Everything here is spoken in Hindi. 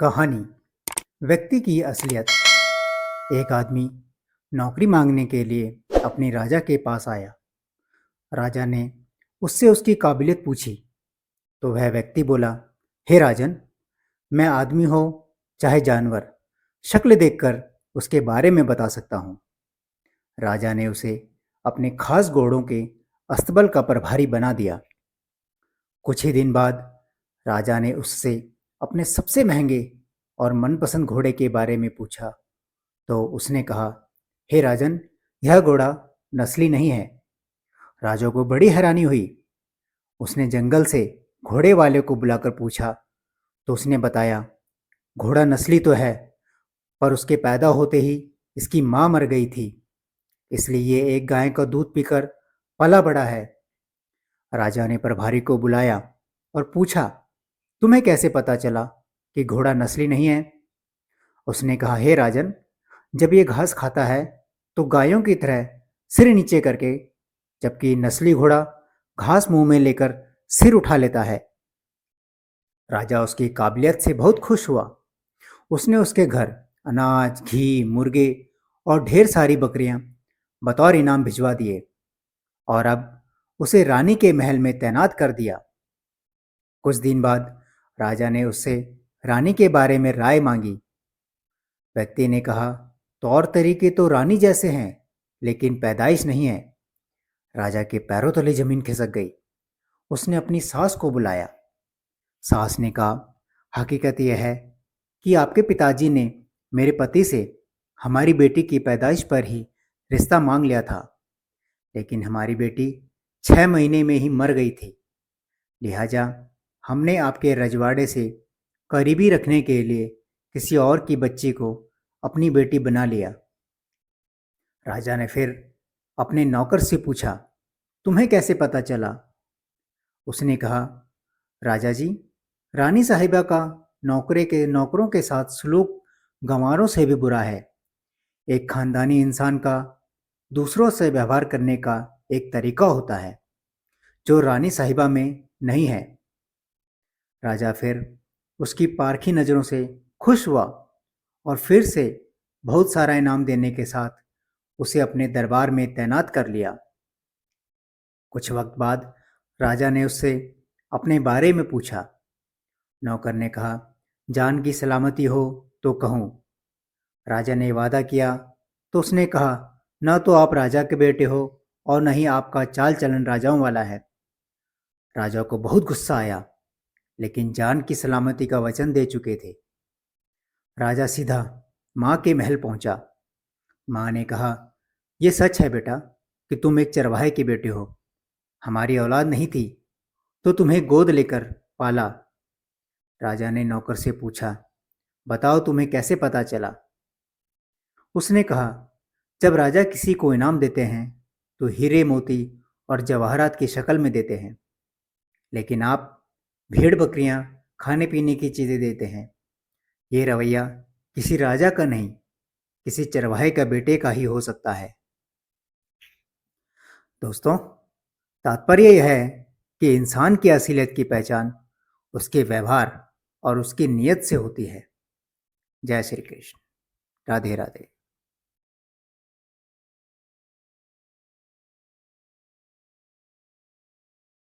कहानी। व्यक्ति की असलियत। एक आदमी नौकरी मांगने के लिए अपने राजा के पास आया। राजा ने उससे उसकी काबिलियत पूछी तो वह व्यक्ति बोला, हे राजन, मैं आदमी हो चाहे जानवर, शक्ल देखकर उसके बारे में बता सकता हूँ। राजा ने उसे अपने खास घोड़ों के अस्तबल का प्रभारी बना दिया। कुछ ही दिन बाद राजा ने उससे अपने सबसे महंगे और मनपसंद घोड़े के बारे में पूछा तो उसने कहा, हे राजन, यह घोड़ा नस्ली नहीं है। राजा को बड़ी हैरानी हुई। उसने जंगल से घोड़े वाले को बुलाकर पूछा तो उसने बताया, घोड़ा नस्ली तो है, पर उसके पैदा होते ही इसकी माँ मर गई थी, इसलिए ये एक गाय का दूध पीकर पला बड़ा है। राजा ने प्रभारी को बुलाया और पूछा, तुम्हें कैसे पता चला कि घोड़ा नस्ली नहीं है? उसने कहा, हे राजन, जब ये घास खाता है तो गायों की तरह सिर नीचे करके, जबकि नस्ली घोड़ा घास मुंह में लेकर सिर उठा लेता है। राजा उसकी काबिलियत से बहुत खुश हुआ। उसने उसके घर अनाज, घी, मुर्गे और ढेर सारी बकरियां बतौर इनाम भिजवा दिए और अब उसे रानी के महल में तैनात कर दिया। कुछ दिन बाद राजा ने उससे रानी के बारे में राय मांगी। व्यक्ति ने कहा, तौर तरीके तो रानी जैसे हैं, लेकिन पैदाइश नहीं है। राजा के पैरों तले जमीन खिसक गई। उसने अपनी सास को बुलाया। सास ने कहा, हकीकत यह है कि आपके पिताजी ने मेरे पति से हमारी बेटी की पैदाइश पर ही रिश्ता मांग लिया था, लेकिन हमारी बेटी 6 महीने में ही मर गई थी। लिहाजा हमने आपके रजवाड़े से करीबी रखने के लिए किसी और की बच्ची को अपनी बेटी बना लिया। राजा ने फिर अपने नौकर से पूछा, तुम्हें कैसे पता चला? उसने कहा, राजा जी, रानी साहिबा का नौकरों के साथ सलूक गंवारों से भी बुरा है। एक खानदानी इंसान का दूसरों से व्यवहार करने का एक तरीका होता है जो रानी साहिबा में नहीं है। राजा फिर उसकी पारखी नज़रों से खुश हुआ और फिर से बहुत सारा इनाम देने के साथ उसे अपने दरबार में तैनात कर लिया। कुछ वक्त बाद राजा ने उससे अपने बारे में पूछा। नौकर ने कहा, जान की सलामती हो तो कहूँ। राजा ने वादा किया तो उसने कहा, न तो आप राजा के बेटे हो और न ही आपका चाल चलन राजाओं वाला है। राजा को बहुत गुस्सा आया, लेकिन जान की सलामती का वचन दे चुके थे। राजा सीधा माँ के महल पहुंचा। माँ ने कहा, यह सच है बेटा कि तुम एक चरवाहे के बेटे हो। हमारी औलाद नहीं थी तो तुम्हें गोद लेकर पाला। राजा ने नौकर से पूछा, बताओ तुम्हें कैसे पता चला? उसने कहा, जब राजा किसी को इनाम देते हैं तो हीरे मोती और जवाहरात की शक्ल में देते हैं, लेकिन आप भेड़ बकरियां खाने पीने की चीज़ें देते हैं। ये रवैया किसी राजा का नहीं, किसी चरवाहे का बेटे का ही हो सकता है। दोस्तों, तात्पर्य यह है कि इंसान की असलियत की पहचान उसके व्यवहार और उसकी नीयत से होती है। जय श्री कृष्ण। राधे राधे।